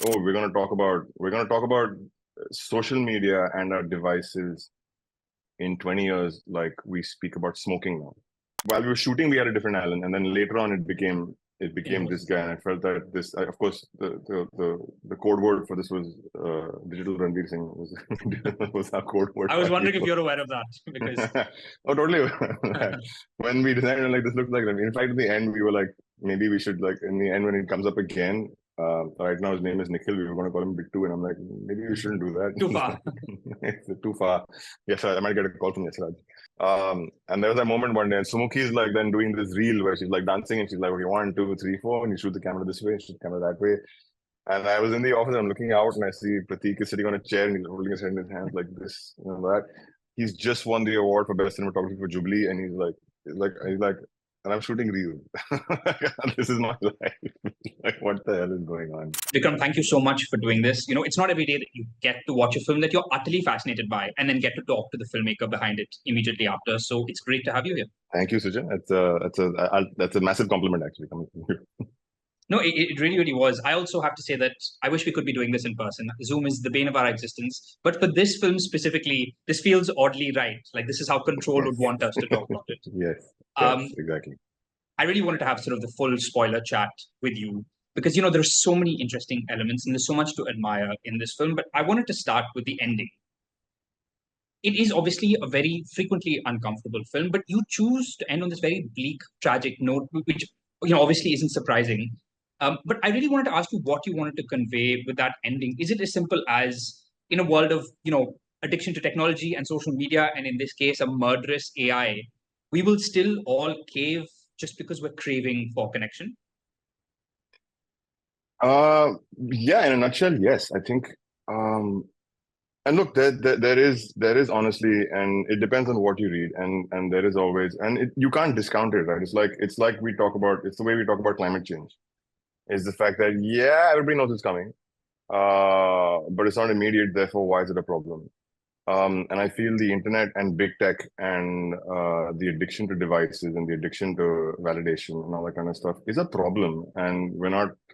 Oh, we're gonna talk about social media and our devices in 20 years, like we speak about smoking now. While we were shooting, we had a different Alan, and then later on, it became this guy, and I felt that this, of course, the code word for this was digital Ranveer Singh was our code word. I was wondering if you're aware of that because oh, totally. When we decided like this looks like Ranveer. In fact, in the end, we were like, maybe we should like in the end when it comes up again. Right now his name is Nikhil. We were going to call him Big Two, and I'm like, maybe we shouldn't do that. too far. It's too far. Yes, I might get a call from Yasraj. And there was a moment one day, and Sumukhi is like then doing this reel where she's like dancing, and she's like, okay, 1, 2, 3, 4, and you shoot the camera this way, shoot the camera that way. And I was in the office, and I'm looking out, and I see Pratik is sitting on a chair, and he's holding his head in his hands like this, that. He's just won the award for best cinematography for Jubilee, and he's like, and I'm shooting reels. This is my life. Like, what the hell is going on? Vikram, thank you so much for doing this. It's not every day that you get to watch a film that you're utterly fascinated by and then get to talk to the filmmaker behind it immediately after. So it's great to have you here. Thank you, Suchin. That's a massive compliment actually coming from you. No, it really, really was. I also have to say that I wish we could be doing this in person. Zoom is the bane of our existence. But for this film specifically, this feels oddly right. Like this is how Control would want us to talk about it. Yes, exactly. I really wanted to have sort of the full spoiler chat with you because, there's so many interesting elements and there's so much to admire in this film. But I wanted to start with the ending. It is obviously a very frequently uncomfortable film, but you choose to end on this very bleak, tragic note, which, obviously isn't surprising. But I really wanted to ask you what you wanted to convey with that ending. Is it as simple as in a world of, addiction to technology and social media, and in this case, a murderous AI, we will still all cave just because we're craving for connection? Yeah, in a nutshell, yes. I think, and look, there is honestly, and it depends on what you read, and there is always, and you can't discount it, right? It's like it's the way we talk about climate change. Is the fact that yeah, everybody knows it's coming, but it's not immediate. Therefore, why is it a problem? And I feel the internet and big tech and the addiction to devices and the addiction to validation and all that kind of stuff is a problem. And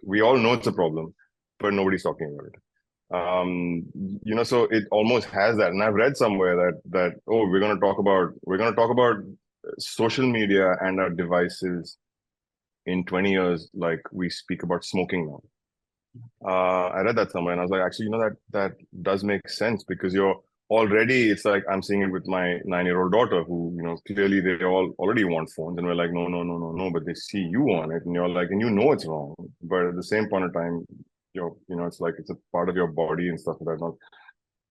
we all know it's a problem, but nobody's talking about it. So it almost has that. And I've read somewhere that we're going to talk about social media and our devices in 20 years, like we speak about smoking now. I read that somewhere, and I was like, actually, that does make sense because it's like I'm seeing it with my 9-year-old daughter who, clearly they all already want phones, and we're like, no, but they see you on it, and you're like, and it's wrong, but at the same point of time, it's like it's a part of your body and stuff like that.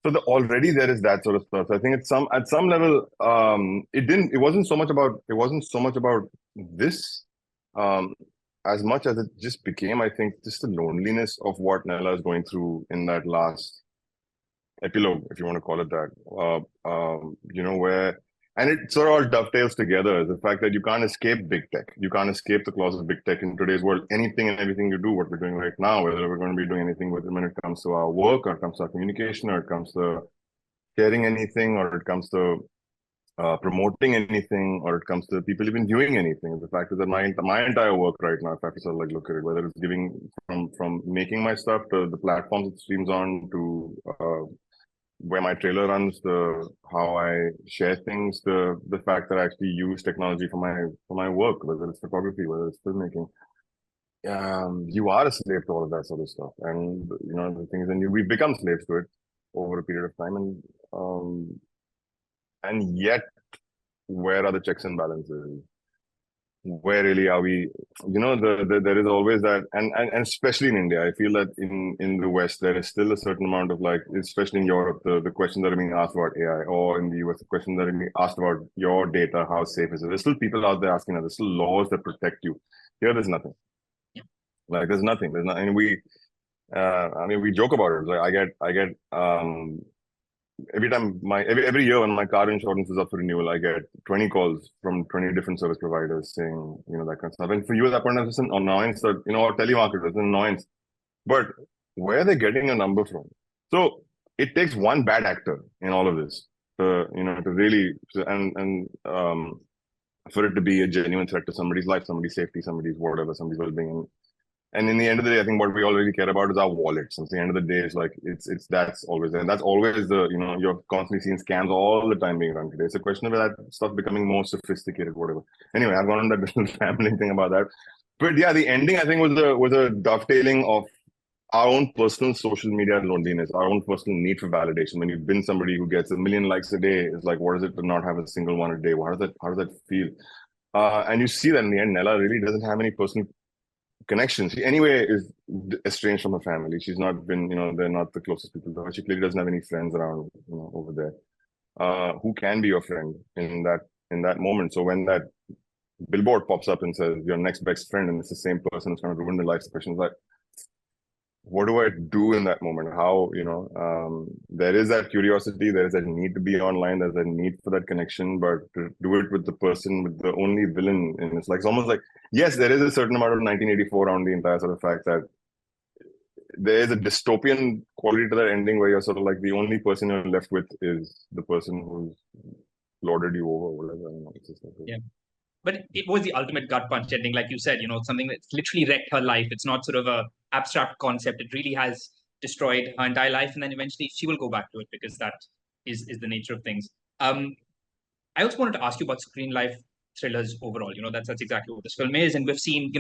So already there is that sort of stuff. So I think at some level, it wasn't so much about this, as much as it just became, I think, just the loneliness of what Nella is going through in that last epilogue, if you want to call it that, where, and it sort of all dovetails together, the fact that you can't escape big tech. You can't escape the claws of big tech in today's world. Anything and everything you do, what we're doing right now, whether we're going to be doing anything with it when it comes to our work, or it comes to our communication, or it comes to sharing anything, or it comes to promoting anything, or it comes to people even viewing anything. The fact is that my entire work right now, if I have to sort of like look at it, whether it's giving from making my stuff to the platforms it streams on to where my trailer runs, how I share things, the fact that I actually use technology for my work, whether it's photography, whether it's filmmaking. You are a slave to all of that sort of stuff, and the things, and we become slaves to it over a period of time, and yet, where are the checks and balances? Where really are we? There is always that, and especially in India, I feel that in the West there is still a certain amount of, like, especially in Europe, the questions that are being asked about AI, or in the US, the questions that are being asked about your data, how safe is it? There's still people out there asking that. There's still laws that protect you. Here, there's nothing. Yeah. Like there's nothing. There's not, and we joke about it. Like I get every year when my car insurance is up for renewal, I get 20 calls from 20 different service providers saying, that kind of stuff. And for you at that point, it's an annoyance that, or telemarketers, it's an annoyance. But where are they getting a number from? So it takes one bad actor in all of this to really, and for it to be a genuine threat to somebody's life, somebody's safety, somebody's whatever, somebody's well-being. And in the end of the day, I think what we all really care about is our wallets. At the end of the day, it's like it's that's always there. And that's always the, you're constantly seeing scams all the time being run today. It's a question of that stuff becoming more sophisticated, whatever. Anyway, I've gone on that little rambling thing about that. But yeah, the ending I think was a dovetailing of our own personal social media loneliness, our own personal need for validation. When you've been somebody who gets 1 million likes a day, it's like, what is it to not have a single one a day? How does that feel? And you see that in the end, Nella really doesn't have any personal connections. She anyway is estranged from her family. She's not been, they're not the closest people to her. She clearly doesn't have any friends around, over there. Who can be your friend in that moment? So when that billboard pops up and says your next best friend, and it's the same person who's going to ruin their life, the question is like, what do I do in that moment? How, there is that curiosity, there is that need to be online, there's a need for that connection, but to do it with the person, with the only villain, and it's almost like, yes, there is a certain amount of 1984 around the entire sort of fact that there is a dystopian quality to that ending where you're sort of like the only person you're left with is the person who's lorded you over, or whatever. I don't know, it's just like, Yeah. But it was the ultimate gut punch ending, like you said, something that's literally wrecked her life. It's not sort of a abstract concept. It really has destroyed her entire life. And then eventually she will go back to it because that is the nature of things. I also wanted to ask you about screen life thrillers overall. That's exactly what this film is. And we've seen,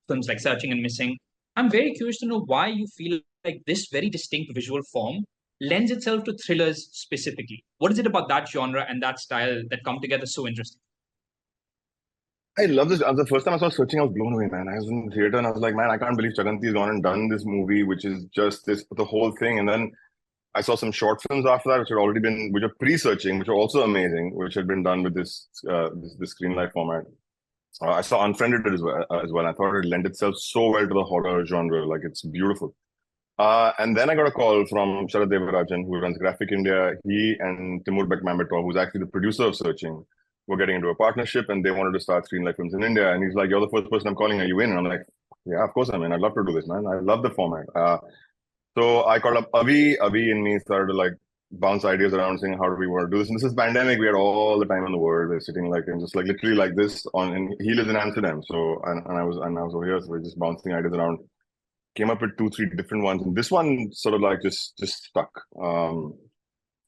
films like Searching and Missing. I'm very curious to know why you feel like this very distinct visual form lends itself to thrillers specifically. What is it about that genre and that style that come together so interesting? I love this. The first time I saw Searching, I was blown away, man. I was in the theater and I was like, man, I can't believe Chaganti's gone and done this movie, which is just the whole thing. And then I saw some short films after that, which are pre-searching, which are also amazing, which had been done with this screen life format. I saw Unfriended as well. I thought it lent itself so well to the horror genre, like it's beautiful. And then I got a call from Sharad Devarajan, who runs Graphic India. He and Timur Bekmambetov, who's actually the producer of Searching, were getting into a partnership, and they wanted to start screen life films in India. And he's like, "You're the first person I'm calling. Are you in?" And I'm like, "Yeah, of course I'm in. I'd love to do this, man. I love the format." So I called up Avi. Avi and me started to like bounce ideas around, saying, "How do we want to do this?" And this is pandemic. We had all the time in the world. We're sitting like and just like literally like this and he lives in Amsterdam. So and I was over here, so we're just bouncing ideas around. Came up with 2-3 different ones, and this one sort of like just stuck.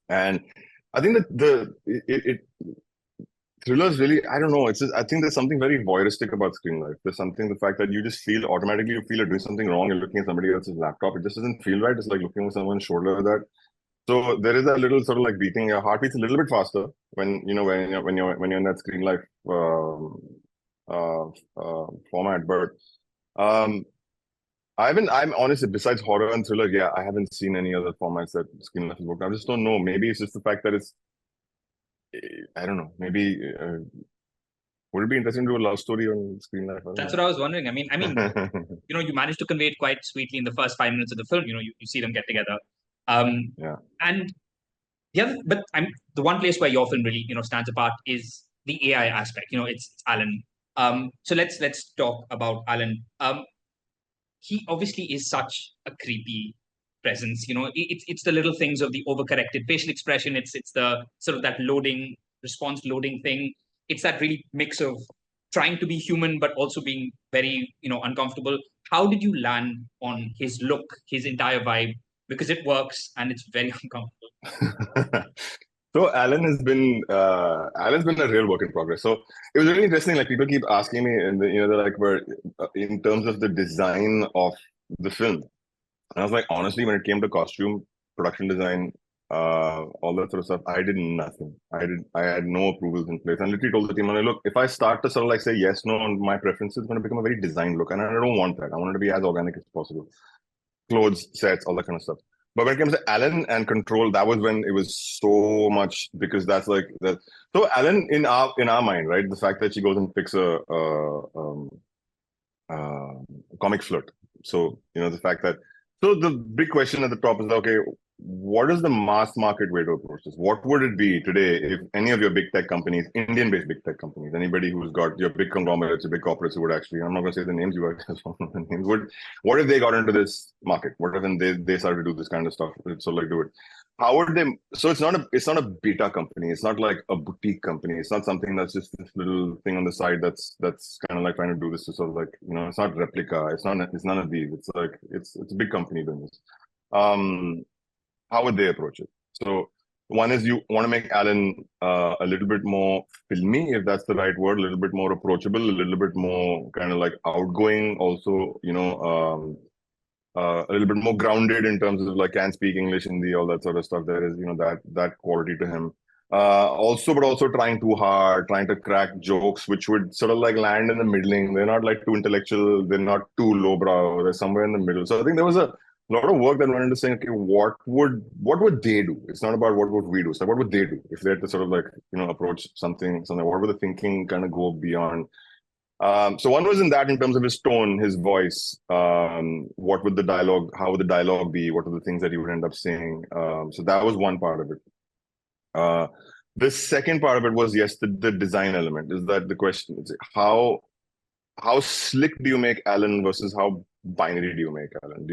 And I think that thrillers really, I don't know. I think there's something very voyeuristic about screen life. There's something, the fact that you just feel automatically, you feel you're doing something wrong. You're looking at somebody else's laptop. It just doesn't feel right. It's like looking over someone's shoulder like that. So there is a little sort of like beating. Your heart beats a little bit faster when you're in that screen life format. But I'm honestly, besides horror and thriller, yeah, I haven't seen any other formats that screen life has worked. I just don't know. Maybe it's just the fact that I don't know. Maybe would it be interesting to do a love story on screen life? That's what I was wondering. I mean, you managed to convey it quite sweetly in the first 5 minutes of the film. You see them get together. Yeah. And the one place where your film really, stands apart is the AI aspect. It's Alan. So let's talk about Alan. He obviously is such a creepy presence. It's the little things of the overcorrected facial expression. It's the sort of that response loading thing. It's that really mix of trying to be human but also being very uncomfortable. How did you land on his look, his entire vibe? Because it works and it's very uncomfortable. So Alan's been a real work in progress. So it was really interesting. Like people keep asking me, and they're like, "Where in terms of the design of the film?" And I was like, honestly, when it came to costume, production design, all that sort of stuff, I did nothing. I had no approvals in place. I literally told the team, look, if I start to sort of like say yes, no on my preferences, it's going to become a very designed look, and I don't want that. I want it to be as organic as possible. Clothes, sets, all that kind of stuff. But when it comes to Alan and Control, that was when it was so much, because that's like that. So Alan, in our mind, right, the fact that she goes and picks a comic flirt. So the fact that, so the big question at the top is, okay, what is the mass market way to approach this? What would it be today if any of your big tech companies, Indian-based big tech companies, anybody who's got your big conglomerates, your big corporates who would actually, I'm not going to say the names, you guys don't know the names, what if they got into this market? What if they started to do this kind of stuff? So like do it. How would they? So it's not a beta company. It's not like a boutique company. It's not something that's just this little thing on the side that's kind of like trying to do this to sort of like, it's not replica. It's none of these. It's like it's a big company doing this. How would they approach it? So one is you want to make Alan a little bit more filmy, if that's the right word, a little bit more approachable, a little bit more kind of like outgoing. Also, a little bit more grounded in terms of like can speak English, Hindi, all that sort of stuff. There is, that quality to him. But also trying too hard, trying to crack jokes, which would sort of like land in the middling. They're not like too intellectual. They're not too lowbrow. They're somewhere in the middle. So I think there was a lot of work that went into saying, okay, what would they do? It's not about what would we do. So what would they do if they had to sort of like, approach something, what would the thinking kind of go beyond? So one was in terms of his tone, his voice, what would the dialogue, how would the dialogue be? What are the things that he would end up saying? So that was one part of it. The second part of it was, yes, the design element. Is that the question? How slick do you make Alan versus how binary do you make Alan?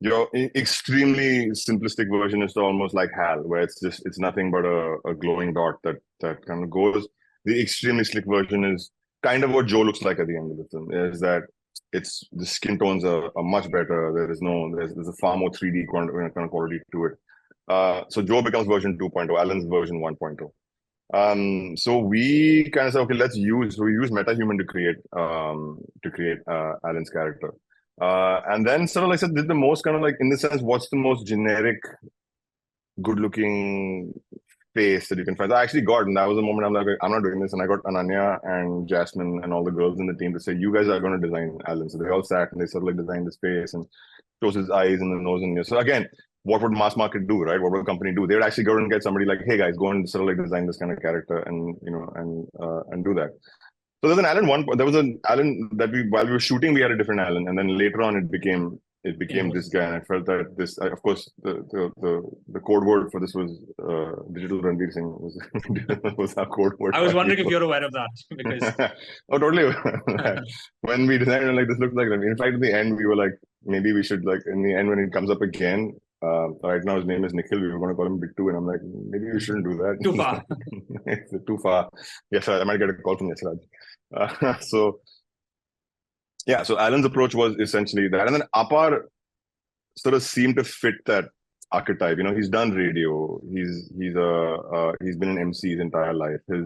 Your extremely simplistic version is almost like Hal, where it's nothing but a glowing dot that kind of goes. The extremely slick version is kind of what Joe looks like at the end of the film, is that the skin tones are much better. There's a far more 3D kind of quality to it. So Joe becomes version 2.0, Alan's version 1.0. So we kind of said, okay, we use MetaHuman to create Alan's character. And then sort of like I said, did the most kind of like, in the sense, what's the most generic, good looking face that you can find? I actually got, and that was the moment I'm like, I'm not doing this. And I got Ananya and Jasmine and all the girls in the team to say, you guys are going to design Alan. So they all sat and they sort of like designed his face and chose his eyes and the nose and ears. So again, what would mass market do, right? What would a company do? They would actually go and get somebody like, hey guys, go and sort of like design this kind of character and do that. So there was an Alan that while we were shooting, we had a different Alan, and then later on it became this guy, and I felt that this, of course, the code word for this was digital Ranveer Singh was our code word. I was wondering if you're aware of that because oh, totally. When we designed it, like this looks like Ranveer. In fact, at the end, we were like, maybe we should like in the end when it comes up again. Right now his name is Nikhil. We were going to call him Bittu, and I'm like, maybe we shouldn't do that. Too far. It's too far. Yes, I might get a call from Yasraj. So Alan's approach was essentially that, and then Apar sort of seemed to fit that archetype. He's done radio. He's been an MC his entire life. He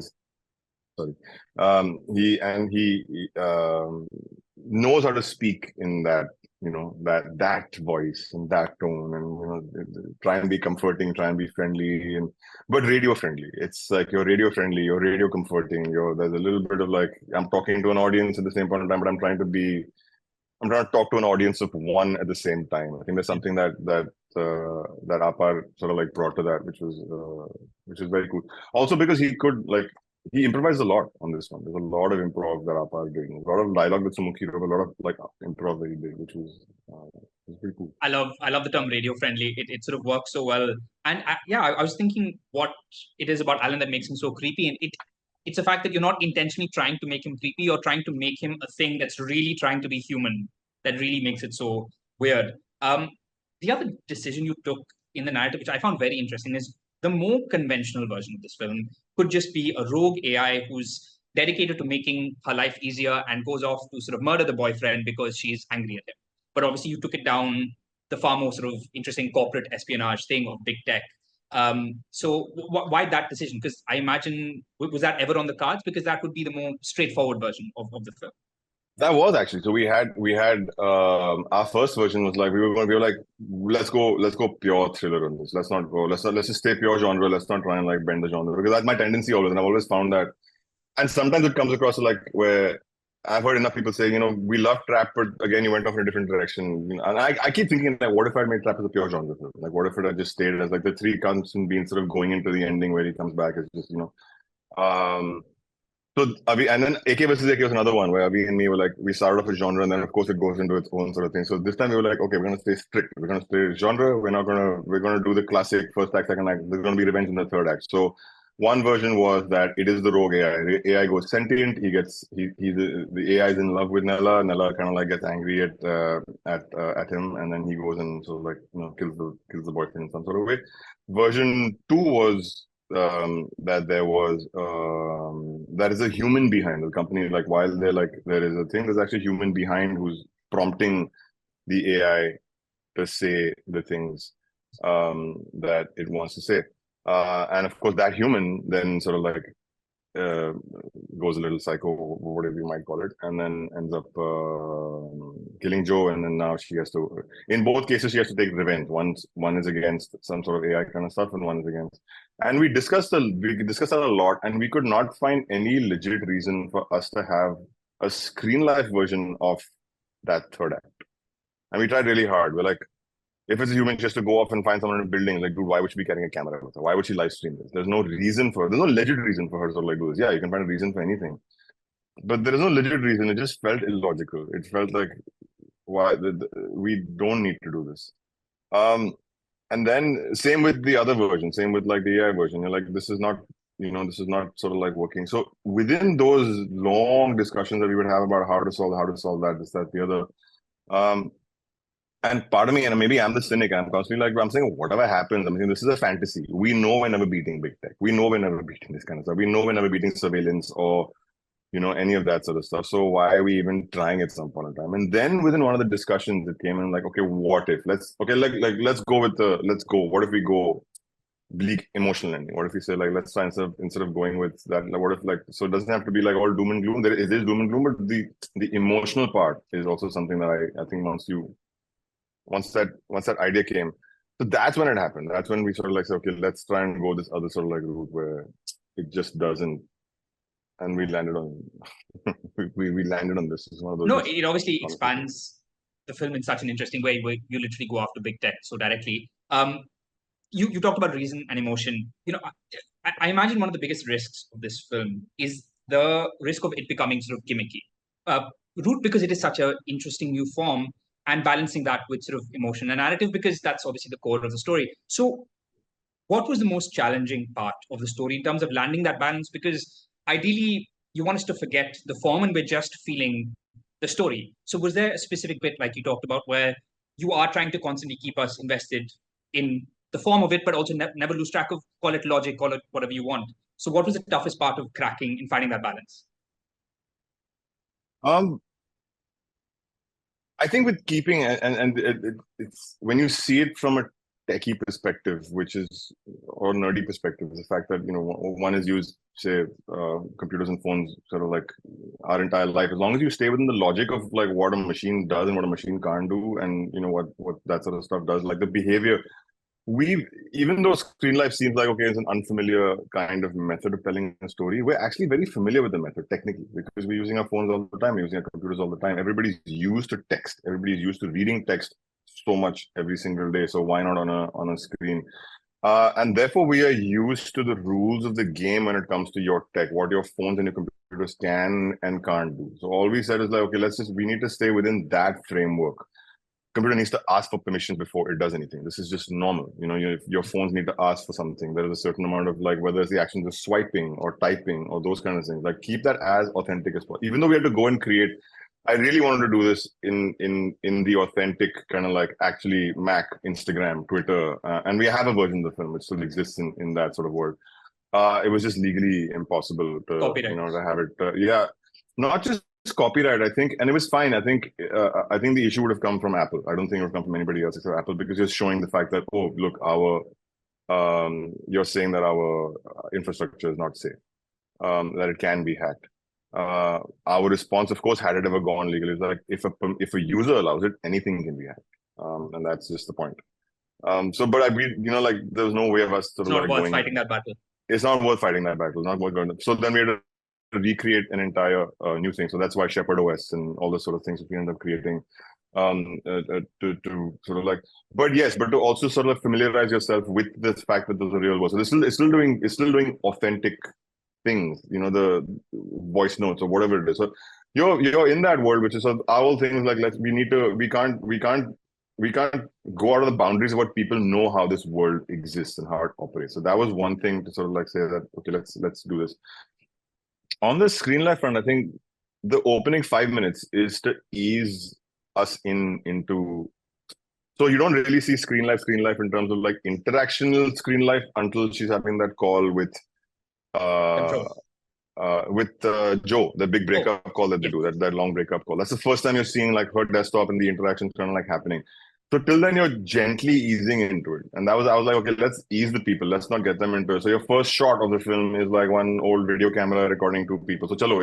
knows how to speak in that that voice and that tone, and try and be comforting, try and be friendly, but radio friendly. It's like you're radio friendly, you're radio comforting. There's a little bit of like, I'm talking to an audience at the same point in time, but I'm trying to talk to an audience of one at the same time. I think there's something that Apar sort of like brought to that, which is very cool. Also because he improvised a lot on this one. There's a lot of improv that Apar did. A lot of dialogue with Sumukhi wrote, a lot of like improv that he did, which was pretty cool. I love the term radio friendly. It sort of works so well. And I was thinking what it is about Alan that makes him so creepy, and it's the fact that you're not intentionally trying to make him creepy or trying to make him a thing that's really trying to be human. That really makes it so weird. The other decision you took in the narrative, which I found very interesting, is the more conventional version of this film could just be a rogue AI who's dedicated to making her life easier and goes off to sort of murder the boyfriend because she's angry at him. But obviously you took it down the far more sort of interesting corporate espionage thing of big tech. So why that decision? Because I imagine, was that ever on the cards? Because that would be the more straightforward version of the film. That was actually, so we had our first version was like we were like, let's go pure thriller on this. Let's just stay pure genre. Let's not try and like bend the genre, because that's my tendency always, and I've always found that. And sometimes it comes across like where I've heard enough people say, we love trap, but again, you went off in a different direction. And I keep thinking like, what if I made trap as a pure genre film? Like, what if it had just stayed as like the three constant being sort of going into the ending where he comes back is just So Avi, and then AK versus AK was another one where Avi and me were like, we started off with genre, and then of course it goes into its own sort of thing. So this time we were like, okay, we're gonna stay strict. We're gonna stay genre. We're gonna do the classic first act, second act. There's gonna be revenge in the third act. So one version was that it is the rogue AI. AI goes sentient. The AI is in love with Nella. Nella kind of like gets angry at him, and then he goes and sort of like kills the boyfriend in some sort of way. Version two was that there is a human behind the company. Like while they're like there is a thing, there's actually a human behind who's prompting the AI to say the things that it wants to say. And of course, that human then sort of like uh, goes a little psycho, whatever you might call it, and then ends up killing Joe. And then now she has to, in both cases, she has to take revenge. One is against some sort of AI kind of stuff, and one is against. And we discussed that a lot, and we could not find any legit reason for us to have a screen life version of that third act. And we tried really hard. We're like, if it's a human, just to go off and find someone in a building, like, dude, why would she be carrying a camera with her? Why would she live stream this? There's no legit reason for her to sort of like do this. Yeah, you can find a reason for anything, but there is no legit reason. It just felt illogical. It felt like we don't need to do this. Um, and then same with the other version, same with like the AI version. You're like, this is not sort of like working. So within those long discussions that we would have about how to solve that, this, that, the other. And part of me, and maybe I'm the cynic, I'm constantly like, I'm saying, whatever happens, I'm saying, this is a fantasy. We know we're never beating big tech. We know we're never beating this kind of stuff. We know we're never beating surveillance or, any of that sort of stuff. So why are we even trying at some point in time? And then within one of the discussions, it came in like, okay, what if? Let's go with what if we go bleak emotional ending? What if we say like, let's try instead of going with that, like, what if like, so it doesn't have to be like all doom and gloom. There is doom and gloom, but the emotional part is also something that I think once that idea came, so that's when it happened. That's when we sort of like said, okay, let's try and go this other sort of like route where it just doesn't, and we landed on we landed on this. It's one of those No, just it obviously conversations. expands the film in such an interesting way where you literally go after big tech so directly. You talked about reason and emotion. I imagine one of the biggest risks of this film is the risk of it becoming sort of gimmicky. Root because it is such an interesting new form, and balancing that with sort of emotion and narrative because that's obviously the core of the story. So, what was the most challenging part of the story in terms of landing that balance? Because ideally, you want us to forget the form and we're just feeling the story. So, was there a specific bit, like you talked about, where you are trying to constantly keep us invested in the form of it, but also never lose track of, call it logic, call it whatever you want? So, what was the toughest part of cracking and finding that balance? Um, I think with keeping it's when you see it from a techie perspective, which is or nerdy perspective, the fact that one is used, say, computers and phones, sort of like our entire life. As long as you stay within the logic of like what a machine does and what a machine can't do, and what that sort of stuff does, like the behavior we even though screen life seems like okay, it's an unfamiliar kind of method of telling a story, we're actually very familiar with the method technically because we're using our phones all the time, we're using our computers all the time. Everybody's used to text, everybody's used to reading text so much every single day, so why not on a screen? And therefore we are used to the rules of the game when it comes to your tech, what your phones and your computers can and can't do. So all we said is like, okay, we need to stay within that framework. Computer needs to ask for permission before it does anything. This is just normal. Your phones need to ask for something. There is a certain amount of like whether it's the actions of swiping or typing or those kind of things. Like keep that as authentic as possible. Even though we had to go and create, I really wanted to do this in the authentic kind of like actually Mac, Instagram, Twitter, and we have a version of the film which still exists in that sort of world. It was just legally impossible to Copyright. to have it. Yeah, not just copyright. I think, and it was fine. I think the issue would have come from Apple. I don't think it would come from anybody else except Apple because you're showing the fact that look, you're saying that our infrastructure is not safe, that it can be hacked. Our response, of course, had it ever gone legal, is like if a user allows it, anything can be hacked, and that's just the point. But like there was no way of us sort It's of not like worth going. fighting that battle. It's not worth fighting that battle. Not worth going. So then we had to recreate an entire new thing. So that's why Shepherd OS and all those sort of things we ended up creating to sort of like. But yes, but to also sort of familiarize yourself with the fact that there's a real world. So it's still doing authentic things, the voice notes or whatever it is. So you're in that world, which is, so our whole thing is like, we can't go out of the boundaries of what people know how this world exists and how it operates. So that was one thing to sort of like say that, okay, let's do this. On the screenlife front, I think the opening 5 minutes is to ease us into. So you don't really see screenlife in terms of like interactional screenlife until she's having that call uh, Joe, the big breakup call that they yes. do, that long breakup call. That's the first time you're seeing like her desktop and the interactions kind of like happening. So till then you're gently easing into it. And I was like, okay, let's ease the people. Let's not get them into it. So your first shot of the film is like one old video camera recording two people. So chalo,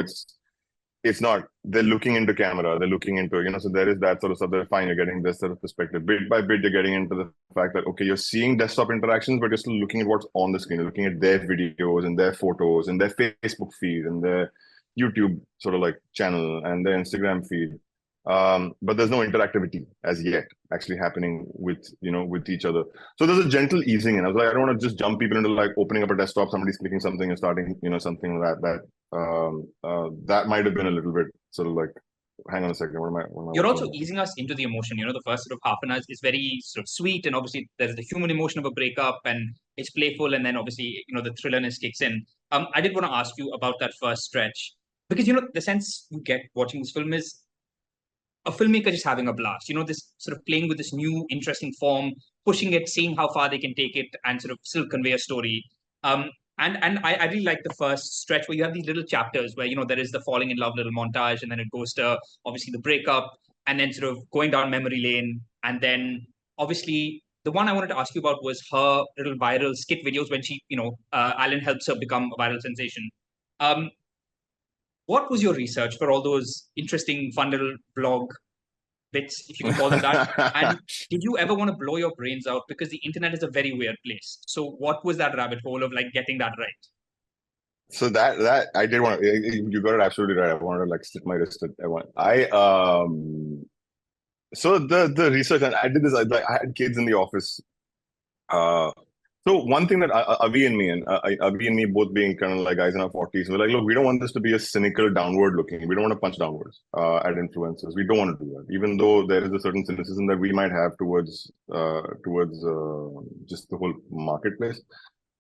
it's not, they're looking into camera, they're looking into, so there is that sort of stuff. They're fine, you're getting this sort of perspective. Bit by bit, you're getting into the fact that, okay, you're seeing desktop interactions, but you're still looking at what's on the screen. You're looking at their videos and their photos and their Facebook feed and their YouTube sort of like channel and their Instagram feed. But there's no interactivity as yet actually happening with each other. So there's a gentle easing in. I was like, I don't want to just jump people into like opening up a desktop, somebody's clicking something and starting, something like that might have been a little bit sort of like, hang on a second, what am I You're watching also here? easing us into the emotion. The first sort of half an hour is very sort of sweet, and obviously there's the human emotion of a breakup, and it's playful, and then obviously the thrillerness kicks in. I did want to ask you about that first stretch because the sense you get watching this film is a filmmaker just having a blast. This sort of playing with this new interesting form, pushing it, seeing how far they can take it, and sort of still convey a story. And I really like the first stretch where you have these little chapters where there is the falling in love little montage, and then it goes to obviously the breakup, and then sort of going down memory lane, and then obviously the one I wanted to ask you about was her little viral skit videos when she, Alan helps her become a viral sensation. Um, what was your research for all those interesting fun little blog bits, if you can call them that? And did you ever want to blow your brains out? Because the internet is a very weird place. So what was that rabbit hole of like getting that right? So that I did want to, you got it absolutely right. I wanted to like slit my wrist at one. So the research, and I did this, I had kids in the office. Uh, so one thing that Avi and me both being kind of like guys in our 40s, we're like, look, we don't want this to be a cynical downward looking. We don't want to punch downwards at influencers. We don't want to do that, even though there is a certain cynicism that we might have towards just the whole marketplace.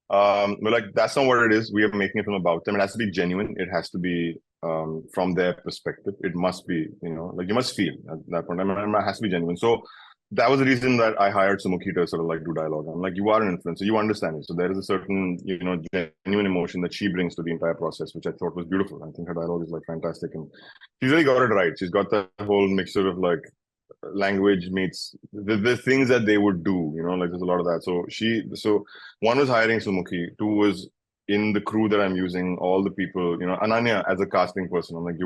We're like, that's not what it is. We are making a film about them. It has to be genuine. It has to be from their perspective. It must be, like you must feel at that point. I mean, it has to be genuine. So that was the reason that I hired Sumukhi to sort of like do dialogue. I'm like, you are an influencer, you understand it. So there is a certain, genuine emotion that she brings to the entire process, which I thought was beautiful. I think her dialogue is like fantastic, and she's really got it right. She's got the whole mixture of like language meets the things that they would do, like there's a lot of that. So one was hiring Sumukhi, two was in the crew that I'm using, all the people, Ananya as a casting person. I'm like,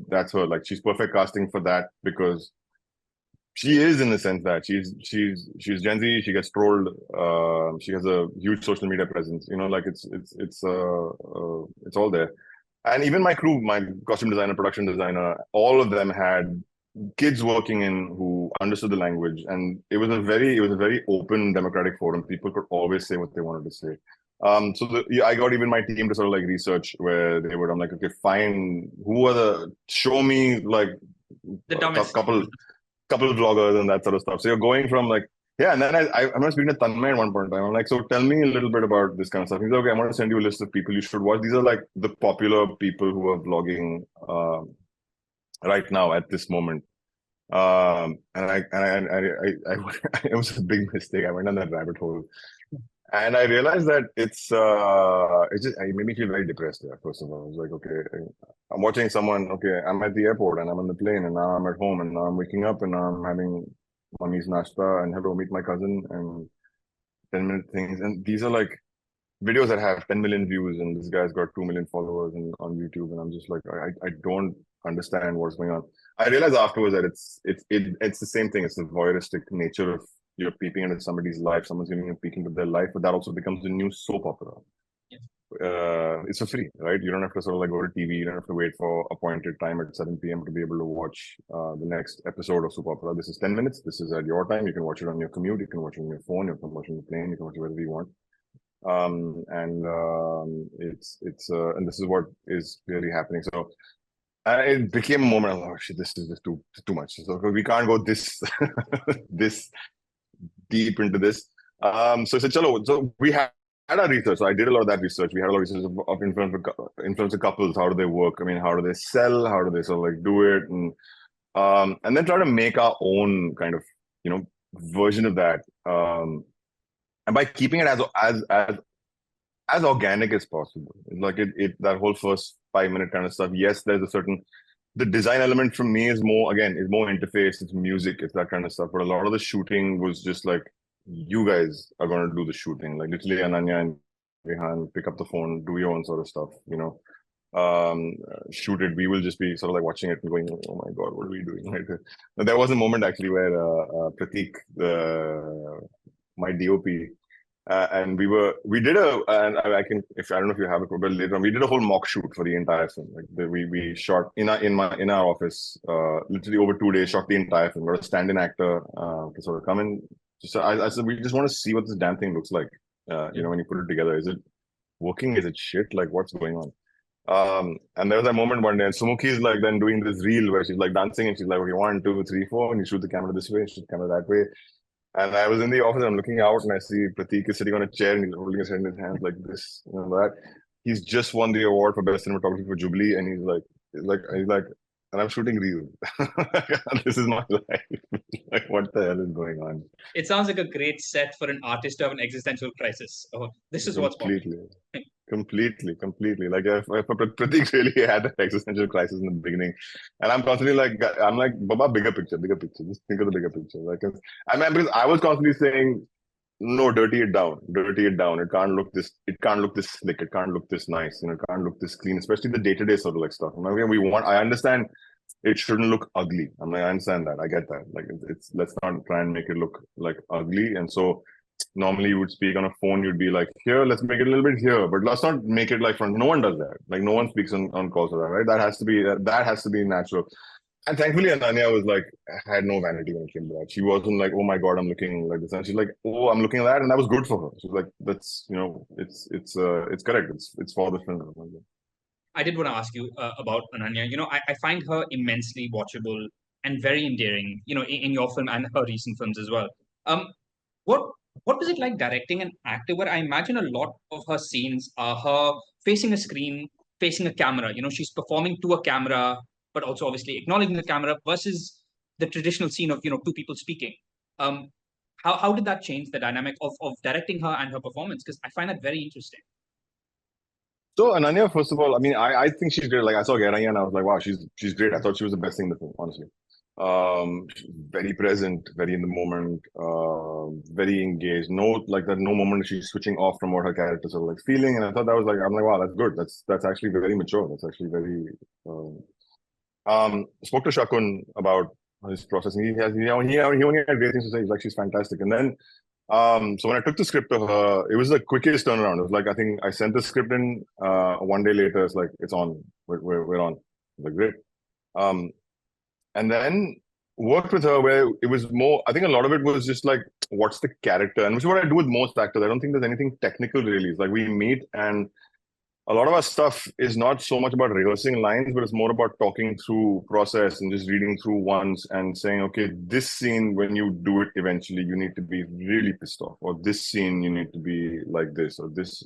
that's her. Like, she's perfect casting for that because she is, in the sense that she's Gen Z. She gets trolled. She has a huge social media presence. Like it's all there. And even my crew, my costume designer, production designer, all of them had kids working in who understood the language, and it was a very open democratic forum. People could always say what they wanted to say. I got even my team to sort of like research where I'm like, okay, fine, show me like The a dumbest. couple of vloggers and that sort of stuff. So you're going from like, yeah, and then I'm not speaking to Tanmay at one point in time. I'm like, so tell me a little bit about this kind of stuff. He's like, okay, I'm going to send you a list of people you should watch. These are like the popular people who are vlogging right now at this moment. And it was a big mistake. I went on that rabbit hole, and I realized that it made me feel very depressed there. First of all, I was like, okay, I'm watching someone. Okay, I'm at the airport and I'm on the plane, and now I'm at home, and now I'm waking up, and now I'm having mommy's nashta, and hello, meet my cousin, and 10-minute things, and these are like videos that have 10 million views, and this guy's got 2 million followers on YouTube, and I'm just like, I don't understand what's going on. I realized afterwards that it's the same thing. It's the voyeuristic nature of you're peeping into somebody's life, someone's giving you a peek into their life, but that also becomes a new soap opera. Yes. It's for free, right? You don't have to sort of like go to TV. You don't have to wait for appointed time at 7 p.m. to be able to watch the next episode of soap opera. This is 10 minutes. This is at your time. You can watch it on your commute. You can watch it on your phone. You can watch it on your plane. You can watch it wherever you want. and this is what is really happening. So it became a moment of, oh shit, this is just too much. So we can't go this this deep into this. So I said, chalo. So we had our research. So I did a lot of that research. We had a lot of research of influencer couples. How do they work? I mean, how do they sell? How do they sort of like do it? And then try to make our own kind of, version of that. And by keeping it as organic as possible. Like that whole first 5 minute kind of stuff. Yes, there's a certain the design element from me is more interface, it's music, it's that kind of stuff. But a lot of the shooting was just like, you guys are gonna do the shooting. Like literally Ananya and Rehan pick up the phone, do your own sort of stuff, shoot it. We will just be sort of like watching it and going, oh my god, what are we doing? Right? There was a moment actually where Pratik, my DOP, and we did and I can, if I don't know if you have it, but later on we did a whole mock shoot for the entire film. Like we shot in our office, literally over 2 days, shot the entire film. Got a stand-in actor to sort of come in. So I said, we just want to see what this damn thing looks like. When you put it together, is it working? Is it shit? Like what's going on? And there was that moment one day, and Sumukhi is like then doing this reel where she's like dancing, and she's like, okay, 1, 2, 3, 4, and you shoot the camera this way, shoot the camera that way. And I was in the office, I'm looking out, and I see Pratik is sitting on a chair, and he's holding his head in his hands like this, that. He's just won the award for best cinematography for Jubilee, and he's like, and I'm shooting reels. This is my life. Like, what the hell is going on? It sounds like a great set for an artist to have an existential crisis. Oh, this is what's completely. Completely. Like if Pratik really had an existential crisis in the beginning, and I'm constantly like, Baba, bigger picture. Just think of the bigger picture. Like, because I was constantly saying, no, dirty it down. It can't look this slick. It can't look this nice. It can't look this clean, especially the day-to-day sort of like stuff. I understand it shouldn't look ugly. I understand that. I get that. Like let's not try and make it look like ugly. And so normally you would speak on a phone, you'd be like, here, let's make it a little bit here, but let's not make it like front. No one does that. Like no one speaks on calls like that, right? That has to be natural. And thankfully, Ananya was like, had no vanity when it came to that. She wasn't like, oh my God, I'm looking like this. And she's like, oh, I'm looking at that. And that was good for her. She's like, that's, it's correct. It's for the film. I did want to ask you about Ananya. I find her immensely watchable and very endearing, in your film and her recent films as well. What was it like directing an actor where I imagine a lot of her scenes are her facing a screen, facing a camera. She's performing to a camera, but also obviously acknowledging the camera versus the traditional scene of, two people speaking. How did that change the dynamic of directing her and her performance? Because I find that very interesting. So Ananya, first of all, I think she's great. Like I saw Ananya and I was like, wow, she's great. I thought she was the best thing in the film, honestly. Very present, very in the moment, very engaged. No moment she's switching off from what her characters are like feeling. And I thought I'm like, wow, that's good. That's actually very mature. That's actually very. Spoke to Shakun about his process. And he only had great things to say. He's like, she's fantastic. And then so when I took the script to her, it was the quickest turnaround. It was like, I think I sent the script in 1 day later. It's like, it's on. We're on. Like, great. And then worked with her where it was more, I think a lot of it was just like, what's the character? And which is what I do with most actors. I don't think there's anything technical really. It's like we meet and a lot of our stuff is not so much about rehearsing lines, but it's more about talking through process and just reading through once and saying, okay, this scene, when you do it eventually, you need to be really pissed off, or this scene, you need to be like this, or this,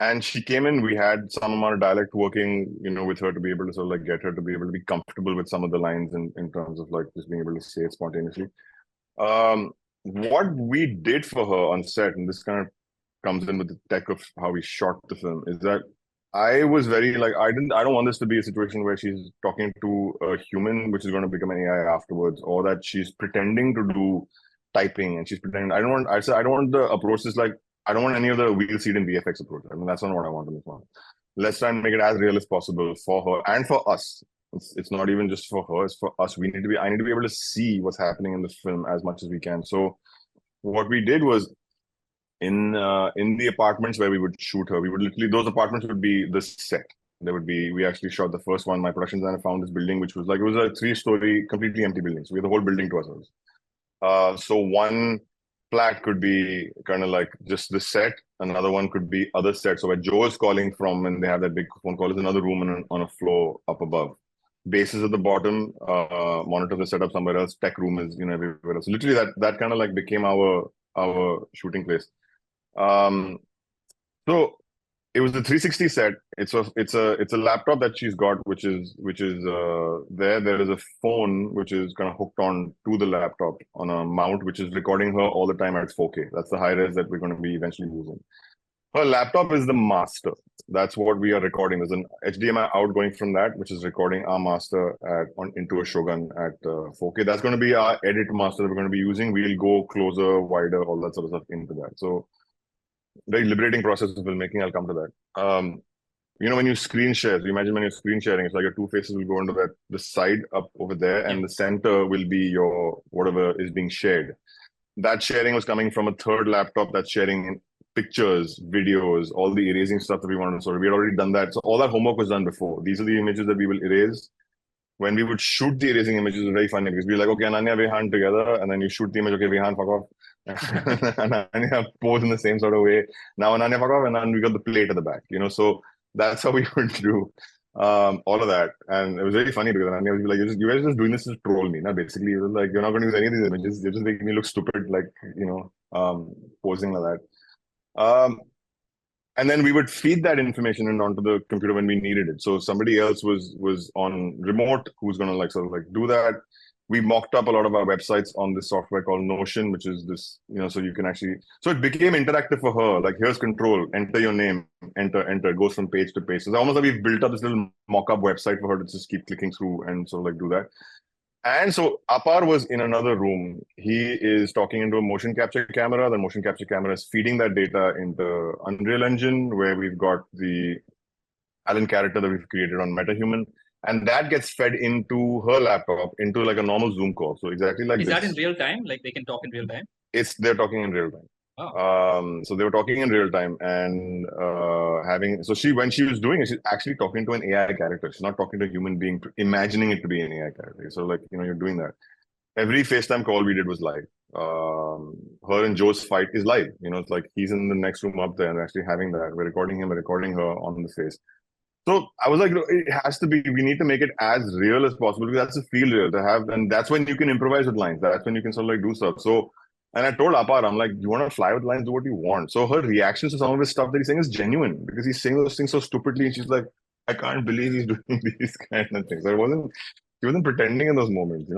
and she came in, we had some amount of dialect working, with her to be able to sort of like get her to be able to be comfortable with some of the lines in terms of like just being able to say it spontaneously. What we did for her on set, and this kind of comes in with the tech of how we shot the film, is that I was very like, I don't want this to be a situation where she's talking to a human, which is going to become an AI afterwards, or that she's pretending to do typing and she's pretending. I don't want the approach is like, I don't want any of the wheel seat and VFX approach. That's not what I want in this one. Let's try and make it as real as possible for her and for us. It's not even just for her, it's for us. I need to be able to see what's happening in the film as much as we can. So what we did was, in the apartments where we would shoot her, we would literally, those apartments would be the set. We actually shot the first one. My production designer found this building, which was like, it was a 3-story, completely empty building. So we had the whole building to ourselves. So one flat could be kind of like just the set. Another one could be other sets. So where Joe is calling from and they have that big phone call is another room on a floor up above. Bases at the bottom, monitors are set up somewhere else. Tech room is everywhere else. So literally that kind of like became our shooting place. So it was the 360 set. It's a laptop that she's got, which is there. There is a phone which is kind of hooked on to the laptop on a mount, which is recording her all the time at 4K. That's the high res that we're going to be eventually using. Her laptop is the master. That's what we are recording. There's an HDMI out going from that, which is recording our master into a Shogun at 4K. That's going to be our edit master that we're going to be using. We'll go closer, wider, all that sort of stuff into that. So very liberating process of filmmaking. I'll come to that. When you screen share, so imagine when you're screen sharing, it's like your two faces will go into the side up over there, and the center will be your whatever is being shared. That sharing was coming from a third laptop that's sharing pictures, videos, all the erasing stuff that we wanted. So we had already done that. So all that homework was done before. These are the images that we will erase. When we would shoot the erasing images, it was very funny because we were like, okay, Ananya, Vihan together, and then you shoot the image, okay, Vihan, fuck off. Ananya pose in the same sort of way. Now Ananya, fuck off, and then we got the plate at the back, so that's how we would do all of that. And it was very funny because Ananya was like, you guys are just doing this to troll me. Basically, it was like, you're not going to use any of these images. You're just making me look stupid, like, posing like that. And then we would feed that information in onto the computer when we needed it. So somebody else was on remote who's going to like sort of like do that. We mocked up a lot of our websites on this software called Notion, which is this, so you can actually, so it became interactive for her. Like, here's control, enter your name, enter, it goes from page to page. So it's almost like we've built up this little mock-up website for her to just keep clicking through and sort of like do that. And so Apar was in another room. He is talking into a motion capture camera. The motion capture camera is feeding that data into Unreal Engine, where we've got the Alan character that we've created on MetaHuman. And that gets fed into her laptop, into like a normal Zoom call. So exactly like this. Is that in real time? Like they can talk in real time? They're talking in real time. Oh. So they were talking in real time and when she was doing it, she's actually talking to an AI character. She's not talking to a human being, imagining it to be an AI character. So like, you're doing that. Every FaceTime call we did was live. Her and Joe's fight is live. It's like he's in the next room up there and actually having that. We're recording him, we're recording her on the face. So I was like, it has to be, we need to make it as real as possible because that's the feel real to have. And that's when you can improvise with lines. That's when you can sort of like do stuff. So, and I told Apar, I'm like, you want to fly with lines, do what you want. So her reactions to some of his stuff that he's saying is genuine because he's saying those things so stupidly. And she's like, I can't believe he's doing these kind of things. So he wasn't pretending in those moments,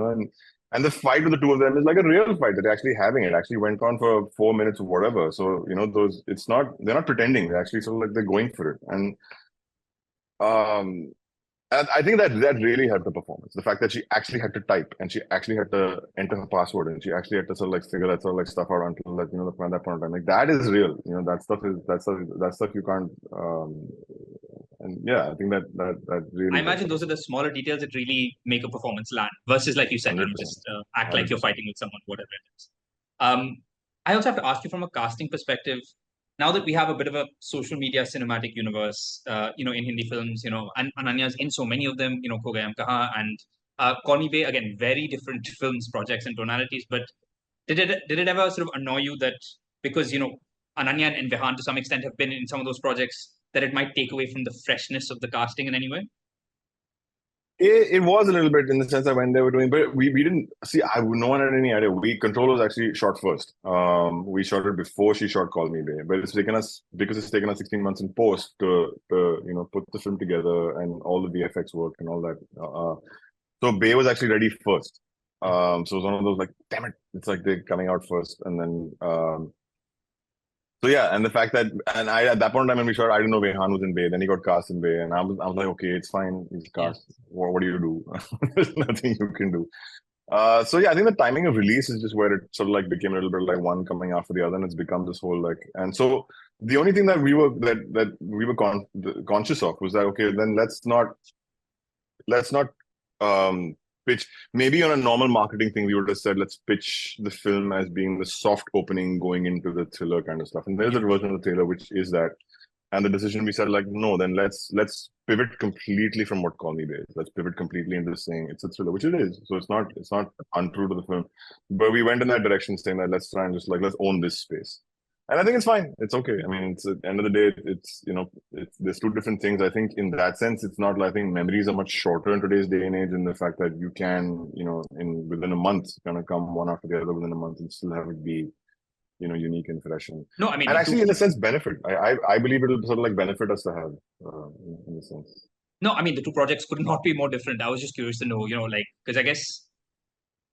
and the fight with the two of them is like a real fight that they're actually having. It actually went on for 4 minutes or whatever. So, they're not pretending. They're actually sort of like they're going for it. And I think that really helped the performance. The fact that she actually had to type and she actually had to enter her password and she actually had to sort of like figure that sort of like stuff out until that, at that point in time. Like that is real. That stuff you can't. And yeah, I think that really. I imagine those are the smaller details that really make a performance land versus, like you said, just act 100%. Like you're fighting with someone, whatever it is. I also have to ask you from a casting perspective. Now that we have a bit of a social media cinematic universe, in Hindi films, and Ananya's in so many of them, Kho Gaya Hum Kahan and Call Me Bay, again, very different films, projects, and tonalities. But did it ever sort of annoy you that because, Ananya and Vihan to some extent have been in some of those projects, that it might take away from the freshness of the casting in any way? It was a little bit in the sense that when they were doing, but we didn't see. No one had any idea. Control was actually shot first. We shot it before she shot Call Me Bay, but it's taken us 16 months in post to put the film together and all the VFX work and all that. So Bay was actually ready first. So it was one of those like, damn it, it's like they're coming out first, and then. So yeah, and the fact that, and I at that point in time when we shot, I didn't know Vihan was in Bay. Then he got cast in Bay, and I was like, okay, it's fine, he's cast. Yeah. What do you do? There's nothing you can do. So yeah, I think the timing of release is just where it sort of like became a little bit like one coming after the other, and it's become this whole like. And so the only thing that we were conscious of was that okay, then let's not pitch. Maybe on a normal marketing thing, we would have said, let's pitch the film as being the soft opening going into the thriller kind of stuff. And there's a version of the trailer which is that. And the decision we said, like, no, then let's pivot completely from what Call Me Babe. Let's pivot completely into saying it's a thriller, which it is. So it's not untrue to the film. But we went in that direction, saying that let's try and just like let's own this space. And I think it's fine. It's okay. I mean, it's at the end of the day, there's two different things. I think in that sense, it's not like, I think memories are much shorter in today's day and age, in the fact that you can, in within a month, kind of come one after the other within a month and still have it be, unique and fresh. No, I mean, And actually, in a sense, benefit. I believe it'll sort of like benefit us to have, in a sense. no, I mean, the two projects could not be more different. I was just curious to know, like, because I guess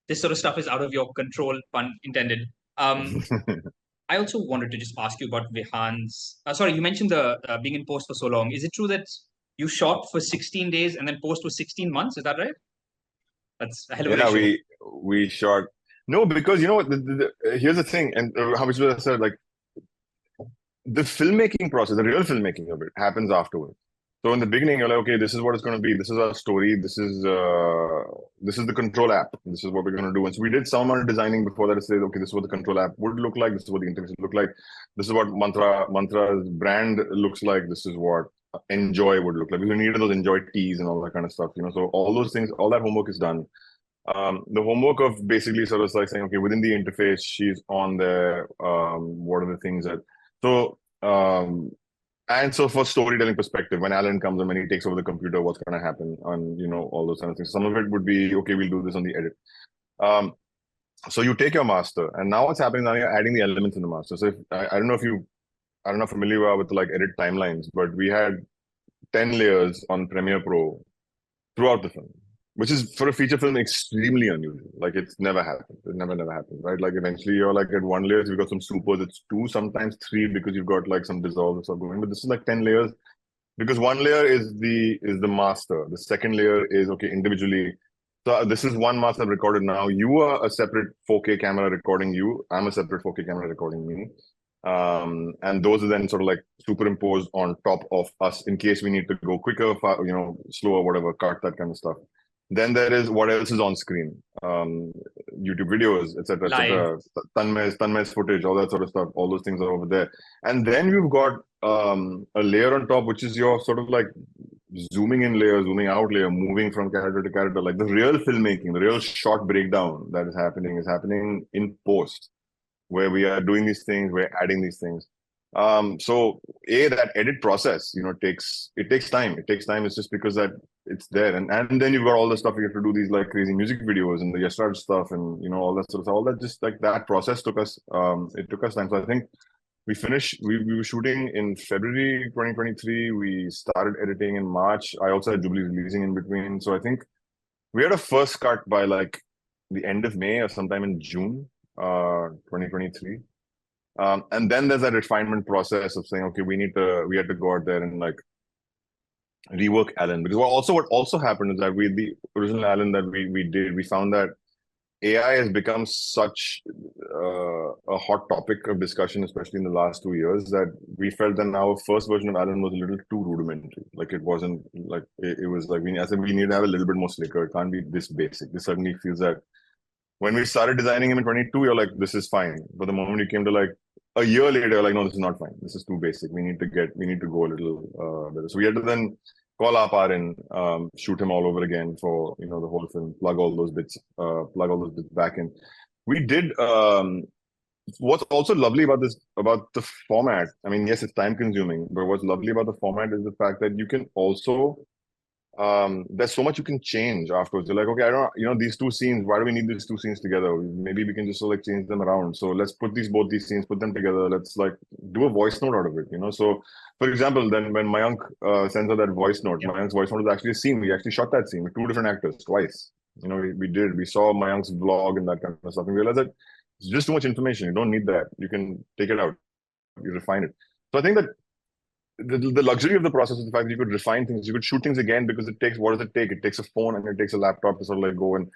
this sort of stuff is out of your control, pun intended. I also wanted to just ask you about Vihan's. Sorry, you mentioned the being in post for so long. Is it true that you shot for 16 days and then post was 16 months? Is that right? That's a hell of a Yeah, ratio. we shot. No, because you know what? Here's the thing, and how much I said, like, the filmmaking process, the real filmmaking of it, happens afterwards. So in the beginning, you're like, okay, this is what it's going to be. This is our story. This is the control app. This is what we're going to do. And so we did some amount of designing before that to say, okay, this is what the control app would look like. This is what the interface would look like. This is what Mantra's brand looks like. This is what Enjoy would look like. We needed those Enjoy teas and all that kind of stuff. So all those things, all that homework is done. The homework of basically sort of like saying, okay, within the interface, she's on there. What are the things that so and so for storytelling perspective, when Alan comes and when he takes over the computer, what's going to happen on all those kind of things. Some of it would be, okay, we'll do this on the edit. So you take your master, and now what's happening now, you're adding the elements in the master. So if I don't know if you I don't know familiar you are with like edit timelines, but we had 10 layers on Premiere Pro throughout the film, which is for a feature film extremely unusual. Like it's never happened. It never happened, right? Like eventually you're like at one layer, you've got some supers, it's two, sometimes three, because you've got like some dissolve and stuff going. But this is like 10 layers, because one layer is the master. The second layer is, okay, individually. So this is one master recorded now. You are a separate 4K camera recording you. I'm a separate 4K camera recording me. And those are then sort of like superimposed on top of us in case we need to go quicker, slower, whatever, cut, that kind of stuff. Then there is what else is on screen, YouTube videos, etc., etc. Tanmay's footage, all that sort of stuff. All those things are over there. And then you've got a layer on top, which is your sort of like zooming in layer, zooming out layer, moving from character to character. Like the real filmmaking, the real shot breakdown that is happening in post, where we are doing these things, we're adding these things. So that edit process, takes time. It takes time. It's just because that it's there, and then you've got all the stuff you have to do, these like crazy music videos and the Yashraj stuff, and all that sort of stuff. All that, just like that process took us. It took us time. So I think we finished. We were shooting in February 2023. We started editing in March. I also had Jubilee releasing in between. So I think we had a first cut by like the end of May or sometime in June 2023. And then there's that refinement process of saying, okay, we had to go out there and like rework Alan, because what also happened is that with the original Alan that we did, we found that AI has become such a hot topic of discussion, especially in the last 2 years, that we felt that our first version of Alan was a little too rudimentary. Like it wasn't like it was like I said we need to have a little bit more slicker. It can't be this basic. This certainly feels that when we started designing him in 22, you're like, this is fine. But the moment you came to like a year later, you're like, no, this is not fine. This is too basic. We need to go a little better. So we had to then call up in, shoot him all over again for the whole film, plug all those bits back in. We did. What's also lovely about the format, I mean, yes, it's time consuming, but what's lovely about the format is the fact that you can also there's so much you can change afterwards. You're like, okay, I don't, these two scenes, why do we need these two scenes together? Maybe we can just like change them around. So let's put both these scenes, put them together. Let's like do a voice note out of it, So for example, then when Mayank sends out that voice note, Mayank's voice note is actually a scene. We actually shot that scene with two different actors twice. We saw Mayank's vlog and that kind of stuff, and we realized that it's just too much information. You don't need that. You can take it out, you refine it. So I think that the luxury of the process is the fact that you could refine things, you could shoot things again, because what does it take? It takes a phone and it takes a laptop to sort of like go and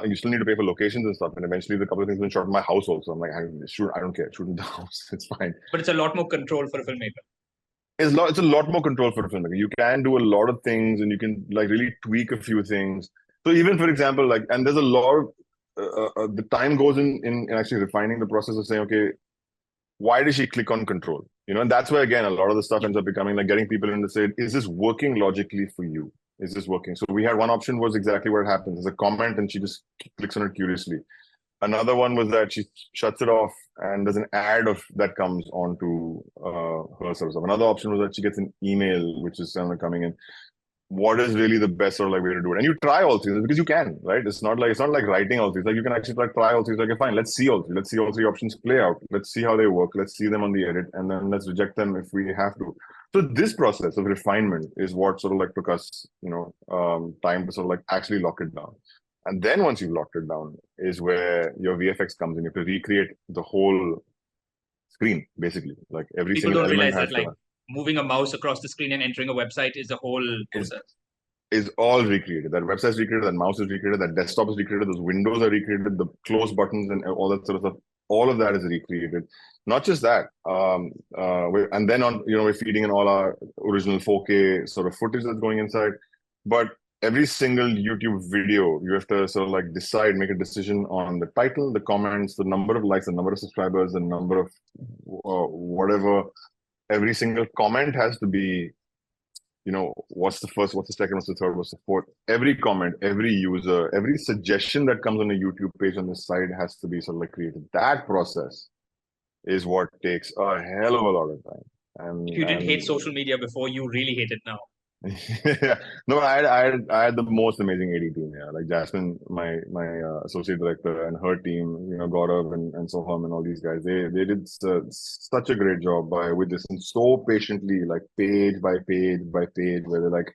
you still need to pay for locations and stuff. And eventually the couple of things have been shot in my house also. I'm like, I don't care, shoot in the house, it's fine. But it's a lot more control for a filmmaker. It's a lot more control for a filmmaker. You can do a lot of things and you can like really tweak a few things. So even for example, like, and there's a lot of the time goes in actually refining the process of saying, okay, why did she click on control? And that's where, again, a lot of the stuff ends up becoming like getting people in to say, is this working logically for you? Is this working? So we had one option was exactly what happens. There's a comment and she just clicks on it curiously. Another one was that she shuts it off and there's an ad of that comes onto her sort of stuff. Another option was that she gets an email, which is kind of coming in. What is really the best sort of like way to do it? And you try all three because you can, right? It's not like writing all three. It's like you can actually like try all three. It's like, okay, fine, let's see all three. Let's see all three options play out. Let's see how they work. Let's see them on the edit, and then let's reject them if we have to. So this process of refinement is what sort of like took us, time to sort of like actually lock it down. And then once you've locked it down, is where your VFX comes in. You have to recreate the whole screen, basically. Like every People single don't element realize that has like to moving a mouse across the screen and entering a website is a whole process. Is all recreated. That website is recreated, that mouse is recreated, that desktop is recreated, those windows are recreated, the close buttons and all that sort of stuff. All of that is recreated. Not just that, and then we're feeding in all our original 4K sort of footage that's going inside. But every single YouTube video, you have to sort of like make a decision on the title, the comments, the number of likes, the number of subscribers, the number of whatever. Every single comment has to be, what's the first, what's the second, what's the third, what's the fourth. Every comment, every user, every suggestion that comes on a YouTube page on this side has to be sort of like created. That process is what takes a hell of a lot of time. And if you didn't hate social media before, you really hate it now. Yeah. No, I had the most amazing AD team here. Like Jasmine, my associate director, and her team, Gaurav and Soham and all these guys. They did such a great job with this, and so patiently, like page by page by page, where they're like,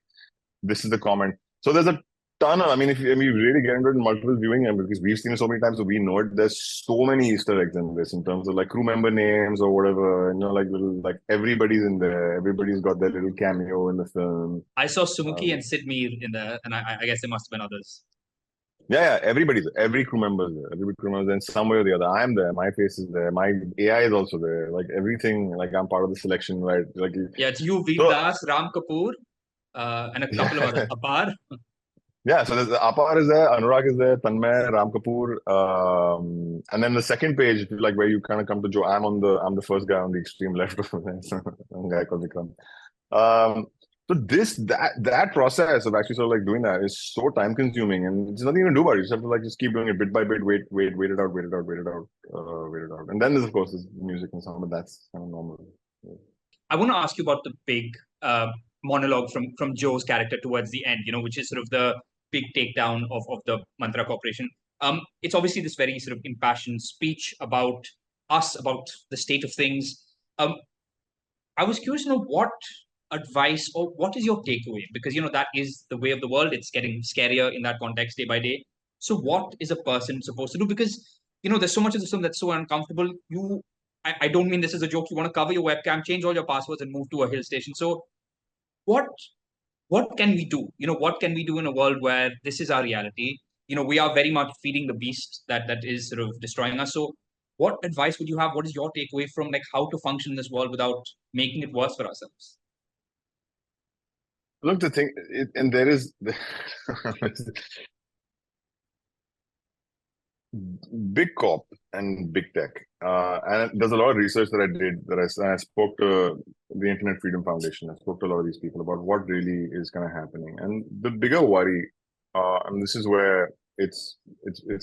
this is the comment. So there's a ton of, if you really get into it in multiple viewing, and because we've seen it so many times, so we know it. There's so many Easter eggs in this in terms of like crew member names or whatever. Like everybody's in there. Everybody's got their little cameo in the film. I saw Sumuki and Sid Meir in there, and I guess there must have been others. Yeah, everybody's there. Every crew member is there. Every crew member is there in some way or the other. I'm there. My face is there. My AI is also there. Like everything. Like I'm part of the selection, right? Like it's you, Veer Das, Ram Kapoor, and a couple of others. Apar. Yeah, so there's Apar is there, Anurag is there, Tanmay, Ram Kapoor, and then the second page, like where you kind of come to Joe. I'm the first guy on the extreme left of there, a guy called Vikram. So that process of actually sort of like doing that is so time consuming, and there's nothing you can do about it. You just have to like just keep doing it bit by bit, wait it out, and then there's of course there's music and sound, but that's kind of normal. Yeah. I want to ask you about the big monologue from Joe's character towards the end, which is sort of the big takedown of the Mantra Corporation. It's obviously this very sort of impassioned speech about us, about the state of things. I was curious to know what advice or what is your takeaway, because that is the way of the world. It's getting scarier in that context day by day. So what is a person supposed to do? Because there's so much of the film that's so uncomfortable. I don't mean this as a joke. You want to cover your webcam, change all your passwords, and move to a hill station. So what can we do? What can we do in a world where this is our reality? We are very much feeding the beast that is sort of destroying us. So what advice would you have? What is your takeaway from like how to function in this world without making it worse for ourselves? Look, the thing, and there is big corp and big tech. And there's a lot of research that I did that I spoke to the Internet Freedom Foundation. I spoke to a lot of these people about what really is kind of happening. And the bigger worry, and this is where it's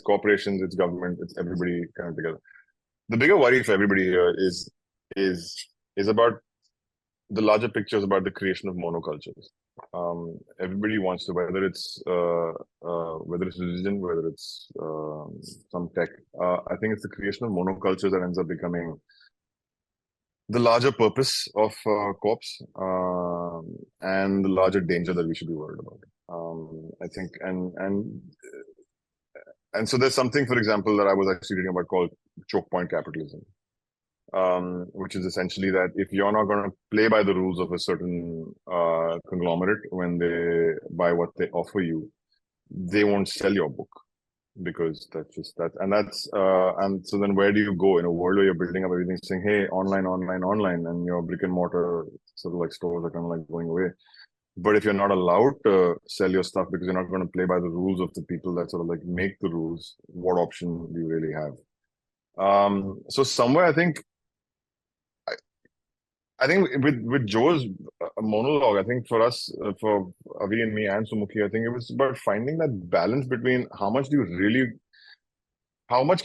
corporations, it's government, it's everybody kind of together. The bigger worry for everybody here is about the larger picture is about the creation of monocultures. Everybody wants to, whether it's religion, whether it's some tech. I think it's the creation of monocultures that ends up becoming the larger purpose of corps, and the larger danger that we should be worried about. I think, and so there's something, for example, that I was actually reading about called choke point capitalism. Which is essentially that if you're not going to play by the rules of a certain conglomerate when they buy what they offer you, they won't sell your book, because that's just that. And so then where do you go in a world where you're building up everything saying, hey, online, and your brick and mortar sort of like stores are kind of like going away. But if you're not allowed to sell your stuff because you're not going to play by the rules of the people that sort of like make the rules, what option do you really have? So somewhere I think I think with Joe's monologue, I think for us, for Avi and me and Sumukhi, I think it was about finding that balance between how much can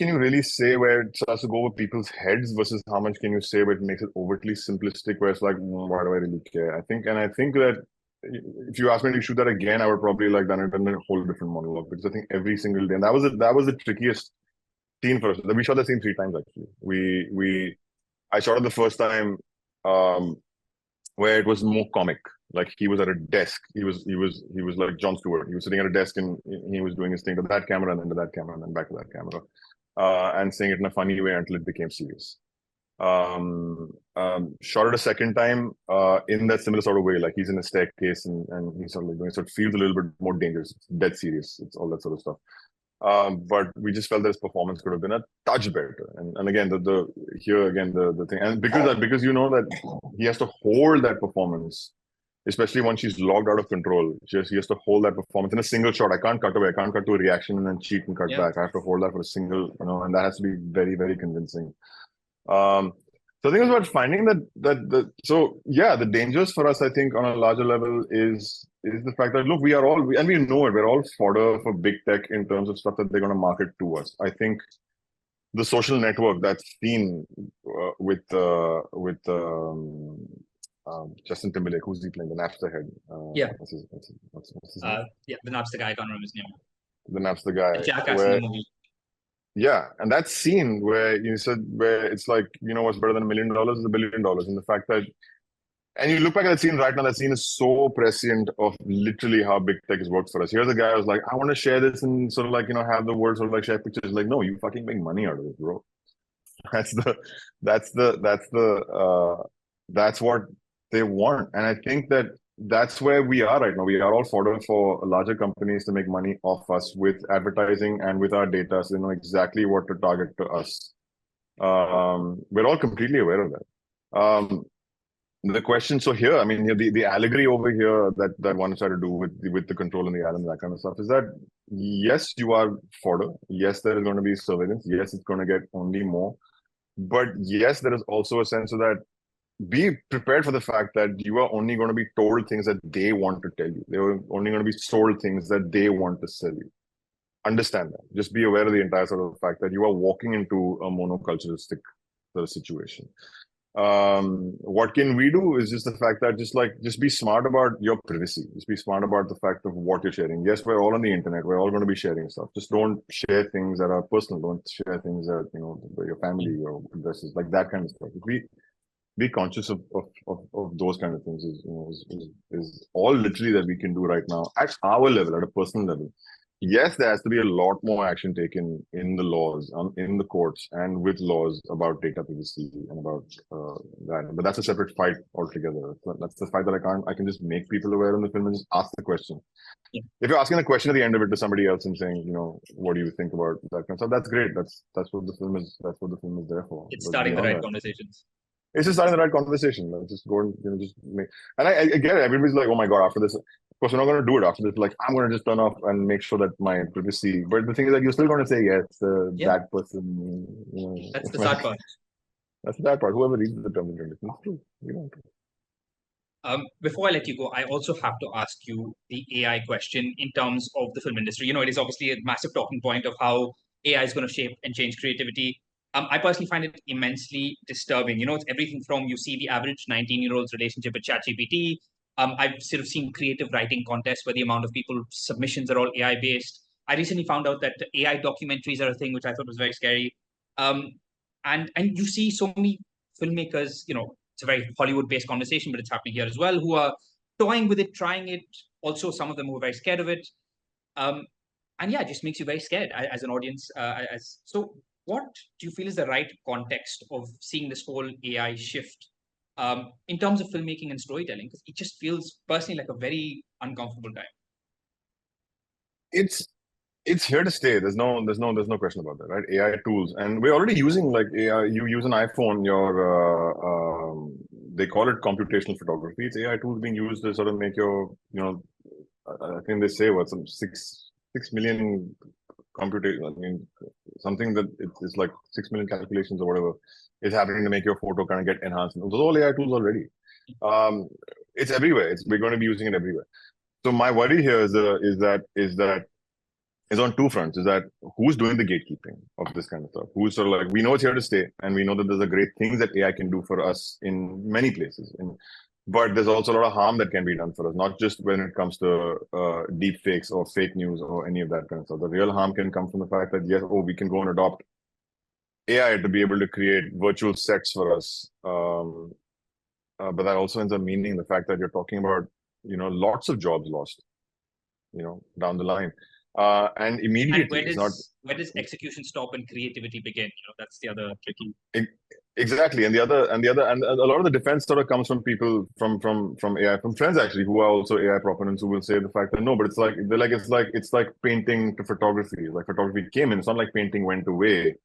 you really say where it starts to go over people's heads versus how much can you say where it makes it overtly simplistic, where it's like, why do I really care? I think that if you ask me to shoot that again, I would probably like done it in a whole different monologue, because I think every single day, and that was the trickiest scene for us. We shot the scene 3 times actually. I shot it the first time, um, where it was more comic. Like he was at a desk. He was like Jon Stewart. He was sitting at a desk and he was doing his thing to that camera and then to that camera and then back to that camera, and saying it in a funny way until it became serious. Shot it a second time in that similar sort of way. Like he's in a staircase and he's sort of like doing, so it feels a little bit more dangerous. It's dead serious. It's all that sort of stuff. But we just felt that his performance could have been a touch better. And again, the here again the thing, and because you know that he has to hold that performance, especially once she's logged out of control. He has to hold that performance in a single shot. I can't cut away. I can't cut to a reaction and then cheat and cut back. I have to hold that for a single, and that has to be very, very convincing. So I think it's about finding the dangers for us, I think, on a larger level is the fact that look, we know it, we're all fodder for big tech in terms of stuff that they're going to market to us. I think the social network that's seen with Justin Timberlake, who's he playing? The Napster head. What's his name? Yeah, the Napster guy. I can't remember his name. The Napster guy. The jackass in the movie. Yeah, and that scene where you said where it's like, what's better than $1 million is $1 billion, and the fact that, and you look back at that scene right now, that scene is so prescient of literally how big tech has worked for us. Here's a guy who's like, I want to share this and sort of like have the world sort of like share pictures. Like, no, you fucking make money out of it, bro. That's what they want, and I think that's where we are right now. We are all fodder for larger companies to make money off us with advertising and with our data, so they know exactly what to target to us. We're all completely aware of that. The question, so here, I mean, the allegory over here that one is trying to do with the control and the island, that kind of stuff, is that yes, you are fodder. Yes, there is going to be surveillance. Yes, it's going to get only more. But yes, there is also a sense of that be prepared for the fact that you are only going to be told things that they want to tell you. They're only going to be sold things that they want to sell you. Understand that. Just be aware of the entire sort of fact that you are walking into a monoculturalistic sort of situation. What can we do is just the fact that just be smart about your privacy. Just be smart about the fact of what you're sharing. Yes, we're all on the internet. We're all going to be sharing stuff. Just don't share things that are personal. Don't share things that, your family, your addresses, like that kind of stuff. Be conscious of those kind of things is all literally that we can do right now at our level, at a personal level. Yes, there has to be a lot more action taken in the laws, in the courts, and with laws about data privacy and about that. But that's a separate fight altogether. That's the fight that I can just make people aware in the film and just ask the question. Yeah. If you're asking a question at the end of it to somebody else and saying, what do you think about that kind of stuff? That's great. That's what the film is. That's what the film is there for. It's starting the right conversations. It's just starting the right conversation. Like, just go and just make. And I get it. Everybody's like, oh my god, after this, of course, we're not going to do it after this. Like, I'm going to just turn off and make sure that my privacy. But the thing is that you're still going to say yes. That person. That's the sad part. That's the sad part. Whoever reads the terms and conditions, it's true. You don't. Before I let you go, I also have to ask you the AI question in terms of the film industry. It is obviously a massive talking point of how AI is going to shape and change creativity. I personally find it immensely disturbing. It's everything from, you see the average 19-year-old's relationship with ChatGPT. I've sort of seen creative writing contests where the amount of people submissions are all AI based. I recently found out that AI documentaries are a thing, which I thought was very scary. And you see so many filmmakers, it's a very Hollywood based conversation, but it's happening here as well, who are toying with it, trying it. Also, some of them who are very scared of it. And yeah, it just makes you very scared as an audience. So what do you feel is the right context of seeing this whole AI shift in terms of filmmaking and storytelling? Because it just feels personally like a very uncomfortable time. It's here to stay. There's no question about that, right? AI tools, and we're already using like AI. You use an iPhone, they call it computational photography. It's AI tools being used to sort of make your, I think they say some 6 million computation. I mean, something that it's like 6 million calculations or whatever is happening to make your photo kind of get enhanced. Those are all AI tools already. It's everywhere. We're going to be using it everywhere. So my worry here is on two fronts. Is that who's doing the gatekeeping of this kind of stuff? Who's sort of like, we know it's here to stay, and we know that there's a great things that AI can do for us in many places. But there's also a lot of harm that can be done for us, not just when it comes to deep fakes or fake news or any of that kind of stuff. The real harm can come from the fact that, yes, we can go and adopt AI to be able to create virtual sets for us. But that also ends up meaning the fact that you're talking about, lots of jobs lost, down the line. And immediately, where does execution stop and creativity begin? That's the other tricky. Exactly, and a lot of the defense sort of comes from people from AI, from friends actually, who are also AI proponents, who will say the fact that no, but it's like painting to photography. Like photography came in, it's not like painting went away.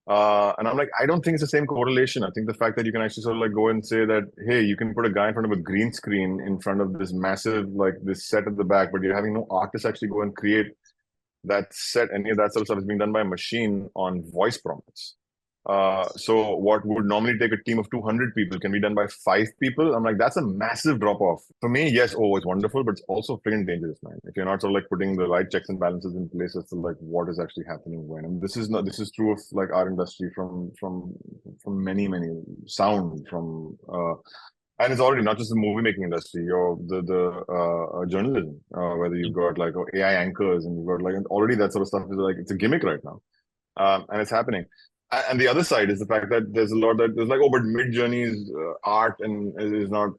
And I'm like, I don't think it's the same correlation. I think the fact that you can actually sort of like go and say that, hey, you can put a guy in front of a green screen in front of this massive, like this set at the back, but you're having no artist actually go and create that set. Any of that sort of stuff is being done by a machine on voice prompts. So what would normally take a team of 200 people can be done by 5 people. I'm like, that's a massive drop off. For me, yes, it's wonderful, but it's also freaking dangerous, man. If you're not sort of like putting the right checks and balances in place as to like what is actually happening when. And this is true of like our industry from many, sound from and it's already not just the movie making industry, the journalism, whether you've got like AI anchors and you've got like, and already that sort of stuff is like, it's a gimmick right now. And it's happening. And the other side is the fact that there's a lot that there's like, but Mid-Journey's art and is not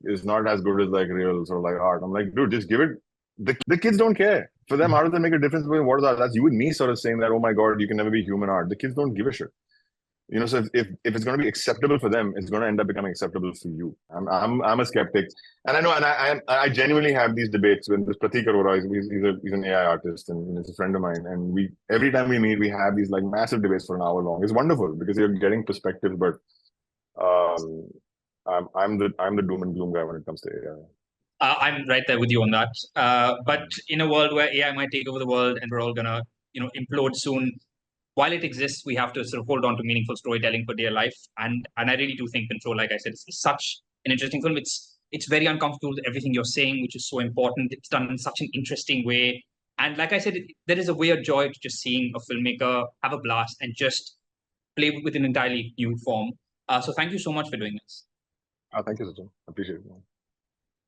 as good as like real sort of like art. I'm like, dude, just give it. The kids don't care. For them, how does that make a difference between what is art? That's you and me sort of saying that, oh my God, you can never be human art. The kids don't give a shit. So if it's going to be acceptable for them, it's going to end up becoming acceptable for you. I'm a skeptic, and I know, and I genuinely have these debates when this Pratik Arora he's an AI artist and he's a friend of mine, and every time we meet we have these like massive debates for an hour long. It's wonderful because you're getting perspectives, but I'm the doom and gloom guy when it comes to AI. I'm right there with you on that. But in a world where AI might take over the world and we're all gonna implode soon, while it exists, we have to sort of hold on to meaningful storytelling for dear life. And I really do think Control, like I said, is such an interesting film. It's very uncomfortable with everything you're saying, which is so important. It's done in such an interesting way. And like I said, there is a weird joy to just seeing a filmmaker have a blast and just play with an entirely new form. So thank you so much for doing this. Thank you, Suchin. Appreciate it.